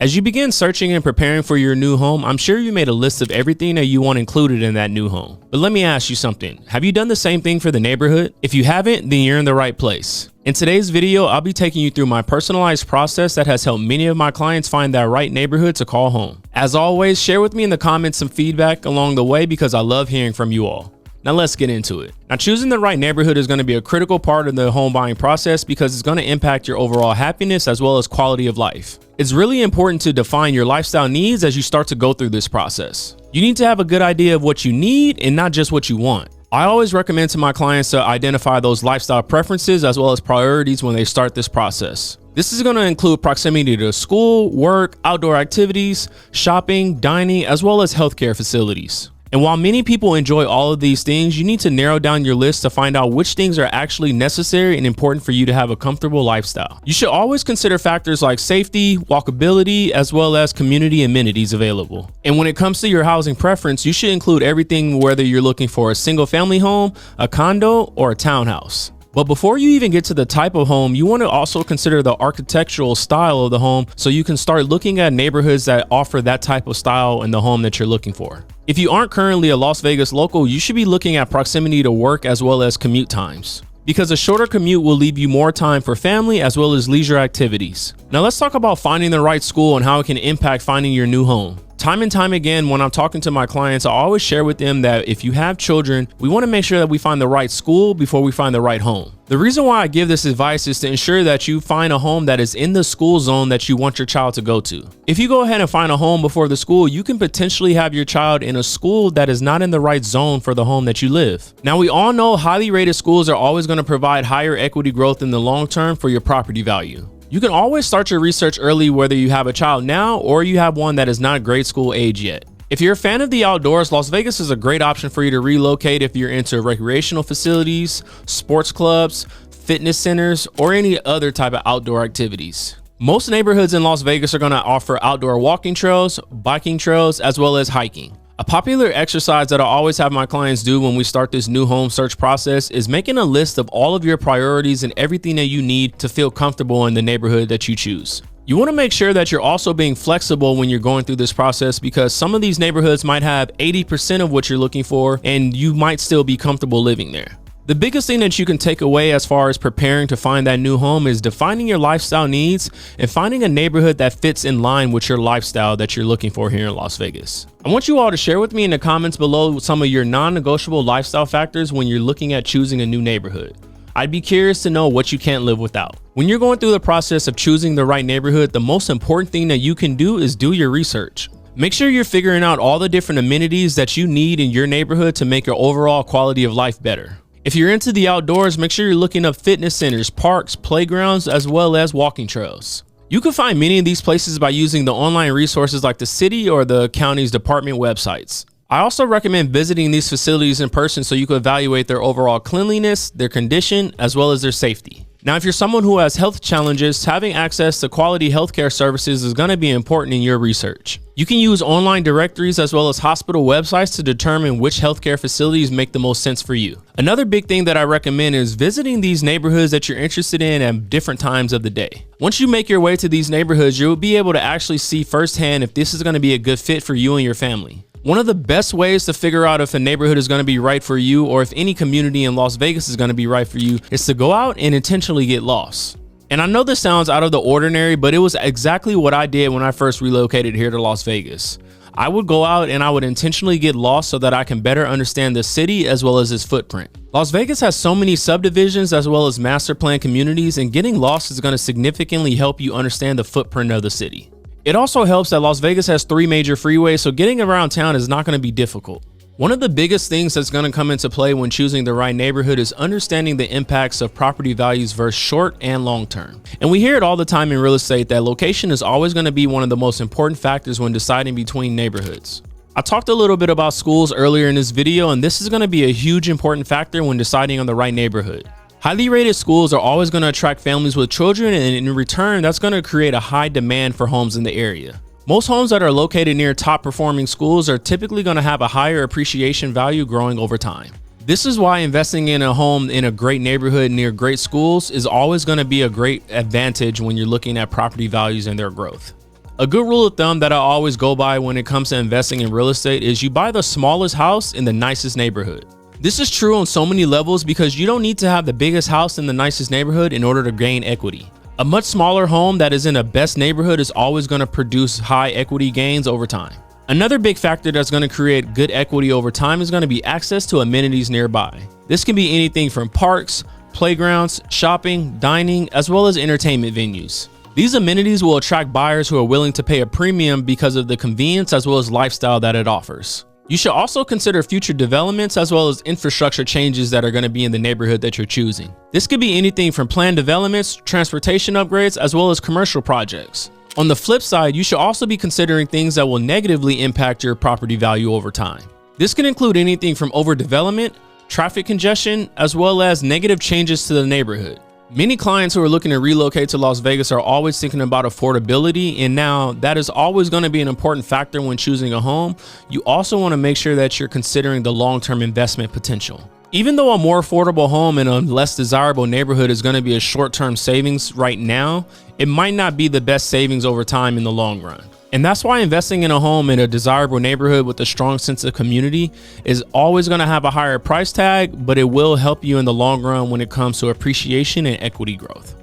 As you begin searching and preparing for your new home, I'm sure you made a list of everything that you want included in that new home. But let me ask you something. Have you done the same thing for the neighborhood? If you haven't, then you're in the right place. In today's video, I'll be taking you through my personalized process that has helped many of my clients find that right neighborhood to call home. As always, share with me in the comments some feedback along the way because I love hearing from you all. Now let's get into it. Now, choosing the right neighborhood is going to be a critical part of the home buying process because it's going to impact your overall happiness as well as quality of life. It's really important to define your lifestyle needs as you start to go through this process. You need to have a good idea of what you need and not just what you want. I always recommend to my clients to identify those lifestyle preferences as well as priorities when they start this process. This is going to include proximity to school, work, outdoor activities, shopping, dining, as well as healthcare facilities. And while many people enjoy all of these things, you need to narrow down your list to find out which things are actually necessary and important for you to have a comfortable lifestyle. You should always consider factors like safety, walkability, as well as community amenities available. And when it comes to your housing preference, you should include everything, whether you're looking for a single family home, a condo, or a townhouse. But before you even get to the type of home, you want to also consider the architectural style of the home so you can start looking at neighborhoods that offer that type of style in the home that you're looking for. If you aren't currently a Las Vegas local, you should be looking at proximity to work as well as commute times, because a shorter commute will leave you more time for family as well as leisure activities. Now let's talk about finding the right school and how it can impact finding your new home. Time and time again, when I'm talking to my clients, I always share with them that if you have children, we want to make sure that we find the right school before we find the right home. The reason why I give this advice is to ensure that you find a home that is in the school zone that you want your child to go to. If you go ahead and find a home before the school, you can potentially have your child in a school that is not in the right zone for the home that you live. Now, we all know highly rated schools are always going to provide higher equity growth in the long term for your property value. You can always start your research early, whether you have a child now or you have one that is not grade school age yet. If you're a fan of the outdoors, Las Vegas is a great option for you to relocate if you're into recreational facilities, sports clubs, fitness centers, or any other type of outdoor activities. Most neighborhoods in Las Vegas are going to offer outdoor walking trails, biking trails, as well as hiking. A popular exercise that I always have my clients do when we start this new home search process is making a list of all of your priorities and everything that you need to feel comfortable in the neighborhood that you choose. You want to make sure that you're also being flexible when you're going through this process, because some of these neighborhoods might have 80% of what you're looking for and you might still be comfortable living there. The biggest thing that you can take away as far as preparing to find that new home is defining your lifestyle needs and finding a neighborhood that fits in line with your lifestyle that you're looking for here in Las Vegas. I want you all to share with me in the comments below some of your non-negotiable lifestyle factors when you're looking at choosing a new neighborhood. I'd be curious to know what you can't live without. When you're going through the process of choosing the right neighborhood, the most important thing that you can do is do your research. Make sure you're figuring out all the different amenities that you need in your neighborhood to make your overall quality of life better. If you're into the outdoors, make sure you're looking up fitness centers, parks, playgrounds, as well as walking trails. You can find many of these places by using the online resources like the city or the county's department websites. I also recommend visiting these facilities in person so you can evaluate their overall cleanliness, their condition, as well as their safety. Now, if you're someone who has health challenges, having access to quality healthcare services is going to be important in your research. You can use online directories as well as hospital websites to determine which healthcare facilities make the most sense for you. Another big thing that I recommend is visiting these neighborhoods that you're interested in at different times of the day. Once you make your way to these neighborhoods, you'll be able to actually see firsthand if this is going to be a good fit for you and your family. One of the best ways to figure out if a neighborhood is going to be right for you or if any community in Las Vegas is going to be right for you is to go out and intentionally get lost. And I know this sounds out of the ordinary, but it was exactly what I did when I first relocated here to Las Vegas. I would go out and I would intentionally get lost so that I can better understand the city as well as its footprint. Las Vegas has so many subdivisions as well as master plan communities, and getting lost is going to significantly help you understand the footprint of the city. It also helps that Las Vegas has 3 major freeways, so getting around town is not going to be difficult. One of the biggest things that's going to come into play when choosing the right neighborhood is understanding the impacts of property values versus short and long term. And we hear it all the time in real estate that location is always going to be one of the most important factors when deciding between neighborhoods. I talked a little bit about schools earlier in this video, and this is going to be a huge important factor when deciding on the right neighborhood. Highly rated schools are always going to attract families with children, and in return, that's going to create a high demand for homes in the area. Most homes that are located near top performing schools are typically going to have a higher appreciation value growing over time. This is why investing in a home in a great neighborhood near great schools is always going to be a great advantage when you're looking at property values and their growth. A good rule of thumb that I always go by when it comes to investing in real estate is you buy the smallest house in the nicest neighborhood. This is true on so many levels because you don't need to have the biggest house in the nicest neighborhood in order to gain equity. A much smaller home that is in a best neighborhood is always going to produce high equity gains over time. Another big factor that's going to create good equity over time is going to be access to amenities nearby. This can be anything from parks, playgrounds, shopping, dining, as well as entertainment venues. These amenities will attract buyers who are willing to pay a premium because of the convenience as well as lifestyle that it offers. You should also consider future developments as well as infrastructure changes that are going to be in the neighborhood that you're choosing. This could be anything from planned developments, transportation upgrades, as well as commercial projects. On the flip side, you should also be considering things that will negatively impact your property value over time. This can include anything from overdevelopment, traffic congestion, as well as negative changes to the neighborhood. Many clients who are looking to relocate to Las Vegas are always thinking about affordability, and now that is always going to be an important factor when choosing a home. You also want to make sure that you're considering the long-term investment potential. Even though a more affordable home in a less desirable neighborhood is going to be a short-term savings right now, it might not be the best savings over time in the long run. And that's why investing in a home in a desirable neighborhood with a strong sense of community is always going to have a higher price tag, but it will help you in the long run when it comes to appreciation and equity growth.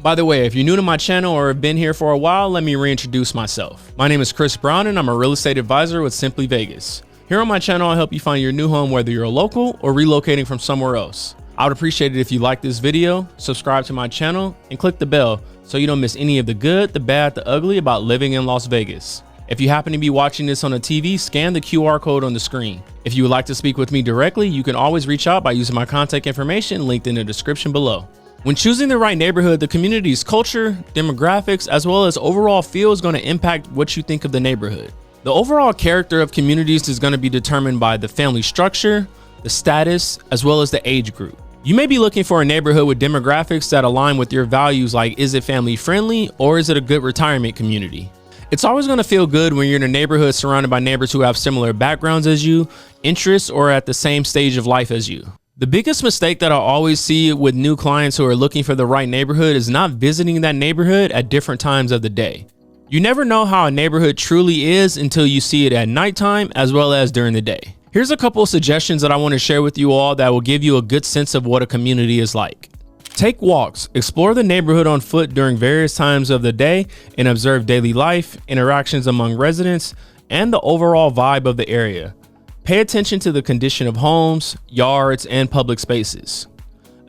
By the way, if you're new to my channel or have been here for a while, let me reintroduce myself. My name is Chris Brown and I'm a real estate advisor with Simply Vegas. Here on my channel, I'll help you find your new home whether you're a local or relocating from somewhere else. I would appreciate it if you like this video, subscribe to my channel, and click the bell so you don't miss any of the good, the bad, the ugly about living in Las Vegas. If you happen to be watching this on a TV, scan the QR code on the screen. If you would like to speak with me directly, you can always reach out by using my contact information linked in the description below. When choosing the right neighborhood, the community's culture, demographics, as well as overall feel is going to impact what you think of the neighborhood. The overall character of communities is going to be determined by the family structure, the status, as well as the age group. You may be looking for a neighborhood with demographics that align with your values, like is it family friendly or is it a good retirement community? It's always going to feel good when you're in a neighborhood surrounded by neighbors who have similar backgrounds as you, interests, or at the same stage of life as you. The biggest mistake that I always see with new clients who are looking for the right neighborhood is not visiting that neighborhood at different times of the day. You never know how a neighborhood truly is until you see it at nighttime as well as during the day. Here's a couple of suggestions that I want to share with you all that will give you a good sense of what a community is like. Take walks, explore the neighborhood on foot during various times of the day, and observe daily life, interactions among residents, and the overall vibe of the area. Pay attention to the condition of homes, yards, and public spaces.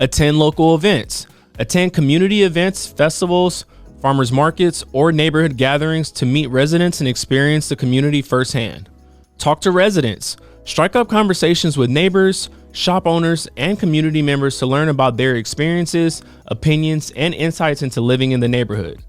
Attend local events. Attend community events, festivals, farmers markets, or neighborhood gatherings to meet residents and experience the community firsthand. Talk to residents. Strike up conversations with neighbors, shop owners, and community members to learn about their experiences, opinions, and insights into living in the neighborhood.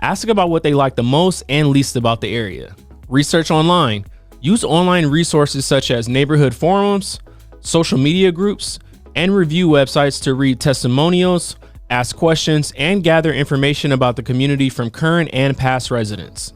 Ask about what they like the most and least about the area. Research online. Use online resources such as neighborhood forums, social media groups, and review websites to read testimonials, ask questions, and gather information about the community from current and past residents.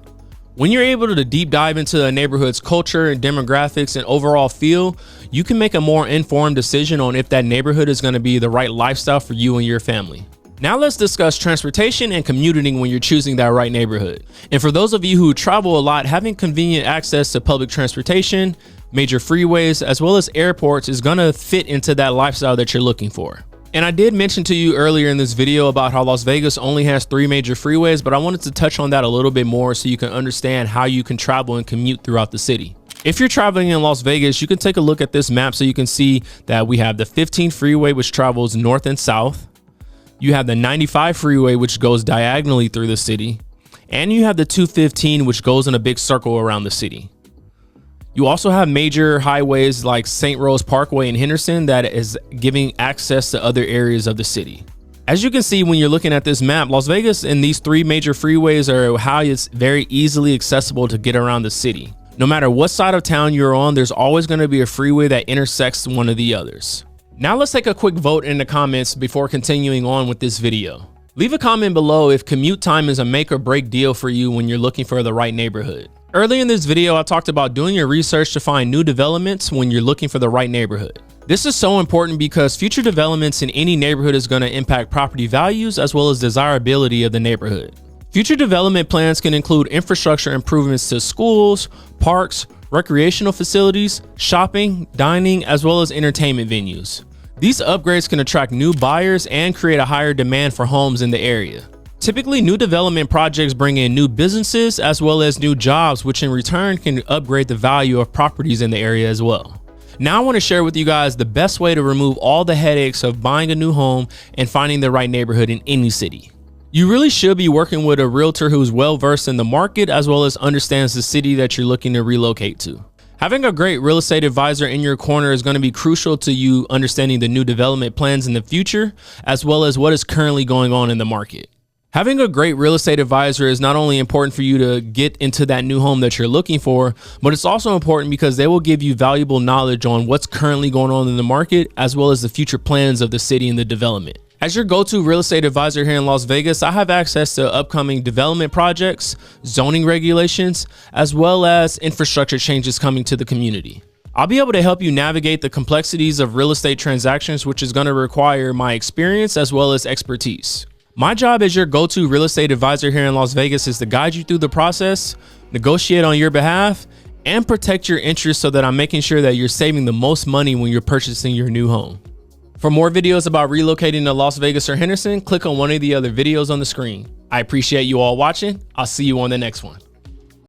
When you're able to deep dive into a neighborhood's culture and demographics and overall feel, you can make a more informed decision on if that neighborhood is going to be the right lifestyle for you and your family. Now let's discuss transportation and commuting when you're choosing that right neighborhood. And for those of you who travel a lot, having convenient access to public transportation, major freeways, as well as airports is going to fit into that lifestyle that you're looking for. And I did mention to you earlier in this video about how Las Vegas only has 3 major freeways, but I wanted to touch on that a little bit more so you can understand how you can travel and commute throughout the city. If you're traveling in Las Vegas, you can take a look at this map so you can see that we have the 15 freeway, which travels north and south. You have the 95 freeway, which goes diagonally through the city. And you have the 215, which goes in a big circle around the city. You also have major highways like St. Rose Parkway in Henderson that is giving access to other areas of the city. As you can see when you're looking at this map, Las Vegas and these 3 major freeways are how it's very easily accessible to get around the city. No matter what side of town you're on, there's always going to be a freeway that intersects one of the others. Now let's take a quick vote in the comments before continuing on with this video. Leave a comment below if commute time is a make or break deal for you when you're looking for the right neighborhood. Earlier in this video, I talked about doing your research to find new developments when you're looking for the right neighborhood. This is so important because future developments in any neighborhood is going to impact property values as well as desirability of the neighborhood. Future development plans can include infrastructure improvements to schools, parks, recreational facilities, shopping, dining, as well as entertainment venues. These upgrades can attract new buyers and create a higher demand for homes in the area. Typically, new development projects bring in new businesses as well as new jobs, which in return can upgrade the value of properties in the area as well. Now I want to share with you guys the best way to remove all the headaches of buying a new home and finding the right neighborhood in any city. You really should be working with a realtor who's well versed in the market as well as understands the city that you're looking to relocate to. Having a great real estate advisor in your corner is going to be crucial to you understanding the new development plans in the future, as well as what is currently going on in the market. Having a great real estate advisor is not only important for you to get into that new home that you're looking for, but it's also important because they will give you valuable knowledge on what's currently going on in the market, as well as the future plans of the city and the development. As your go-to real estate advisor here in Las Vegas, I have access to upcoming development projects, zoning regulations, as well as infrastructure changes coming to the community. I'll be able to help you navigate the complexities of real estate transactions, which is going to require my experience as well as expertise. My job as your go-to real estate advisor here in Las Vegas is to guide you through the process, negotiate on your behalf, and protect your interests so that I'm making sure that you're saving the most money when you're purchasing your new home. For more videos about relocating to Las Vegas or Henderson, click on one of the other videos on the screen. I appreciate you all watching. I'll see you on the next one.